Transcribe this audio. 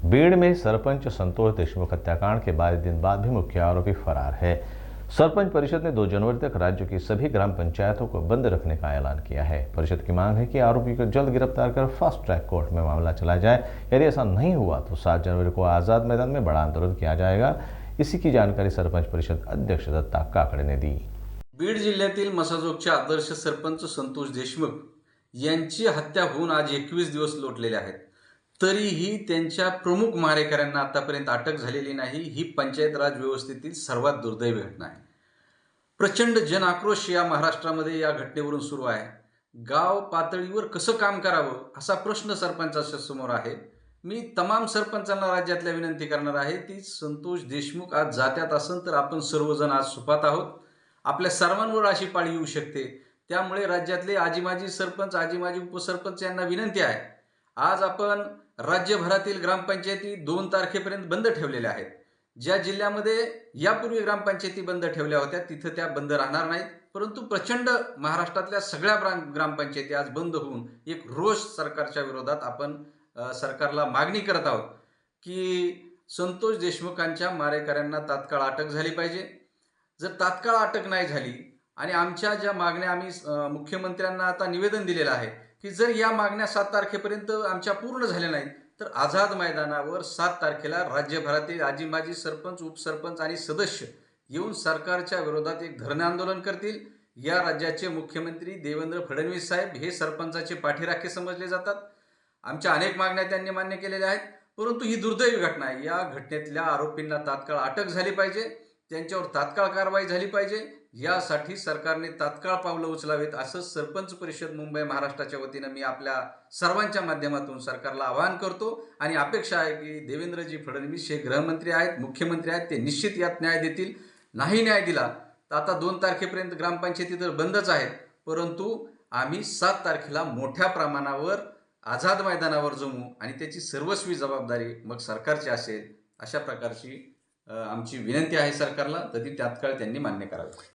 बीड़ में सरपंच संतोष देशमुख हत्याकांड के 22 दिन बाद भी मुख्य आरोपी फरार है। सरपंच परिषद ने 2 जनवरी तक राज्य की सभी ग्राम पंचायतों को बंद रखने का ऐलान किया है। परिषद की मांग है कि आरोपी को जल्द गिरफ्तार कर फास्ट ट्रैक कोर्ट में मामला चलाया जाए। यदि ऐसा नहीं हुआ तो 7 जनवरी को आजाद मैदान में बड़ा आंदोलन किया जाएगा। इसी की जानकारी सरपंच परिषद अध्यक्ष दत्ता काकडे ने दी। बीड जिल्ह्यातील मसाजोगचे आदर्श सरपंच संतोष देशमुख यांची हत्या होऊन आज 21 दिवस लोटलेले आहेत, तरीही त्यांच्या प्रमुख मारेकऱ्यांना आतापर्यंत अटक झालेली नाही। ही पंचायत राज व्यवस्थेतील सर्वात दुर्दैवी घटना आहे। प्रचंड जन आक्रोश या महाराष्ट्रामध्ये या घटनेवरून सुरू आहे। गाव पातळीवर कसं काम करावं असा प्रश्न सरपंचाच्या समोर आहे। मी तमाम सरपंचांना राज्यातल्या विनंती करणार आहे, ती संतोष देशमुख आज जात्यात असन तर आपण सर्वजण आज सुपात आहोत। आपल्या सर्वांवर अशी पाळी येऊ शकते, त्यामुळे राज्यातले आजी माजी सरपंच, आजी माजी उपसरपंच यांना विनंती आहे, आज आपण राज्यभरातील ग्रामपंचायती 2 तारखेपर्यंत बंद ठेवलेल्या आहेत। ज्या जिल्ह्यामध्ये यापूर्वी ग्रामपंचायती बंद ठेवल्या होत्या तिथं त्या बंद राहणार नाहीत, परंतु प्रचंड महाराष्ट्रातल्या सगळ्या ग्रामपंचायती आज बंद होऊन एक रोष सरकारच्या विरोधात आपण सरकारला मागणी करत आहोत की संतोष देशमुखांच्या मारेकऱ्यांना तात्काळ अटक झाली पाहिजे। जर तात्काळ अटक नाही झाली आणि आमच्या ज्या मागण्या आम्ही मुख्यमंत्र्यांना आता निवेदन दिलेलं आहे की जर या मागण्या 7 तारखेपर्यंत आमच्या पूर्ण झाल्या नाहीत तर आझाद मैदानावर 7 तारखेला राज्यभरातील आजी माजी सरपंच, उपसरपंच आणि सदस्य येऊन सरकारच्या विरोधात एक धरणे आंदोलन करतील। या राज्याचे मुख्यमंत्री देवेंद्र फडणवीस साहेब हे सरपंचाचे पाठीराखे समजले जातात। आमच्या अनेक मागण्या त्यांनी मान्य केलेल्या आहेत, परंतु ही दुर्दैवी घटना आहे। या घटनेतल्या आरोपींना तात्काळ अटक झाली पाहिजे, त्यांच्यावर तात्काळ कारवाई झाली पाहिजे। यासाठी सरकारने तात्काळ पावलं उचलावेत असं सरपंच परिषद मुंबई महाराष्ट्राच्या वतीनं मी आपल्या सर्वांच्या माध्यमातून सरकारला आवाहन करतो आणि अपेक्षा आहे की देवेंद्रजी फडणवीस हे गृहमंत्री आहेत, मुख्यमंत्री आहेत, ते निश्चित यात न्याय देतील। नाही न्याय दिला तर आता 2 तारखेपर्यंत ग्रामपंचायती तर बंदच आहेत, परंतु आम्ही 7 तारखेला मोठ्या प्रमाणावर आझाद मैदानावर जमू आणि त्याची सर्वस्वी जबाबदारी मग सरकारची असेल। अशा प्रकारची आमची विनंती आहे सरकारला, तर ती तात्काळ त्यांनी मान्य करावी।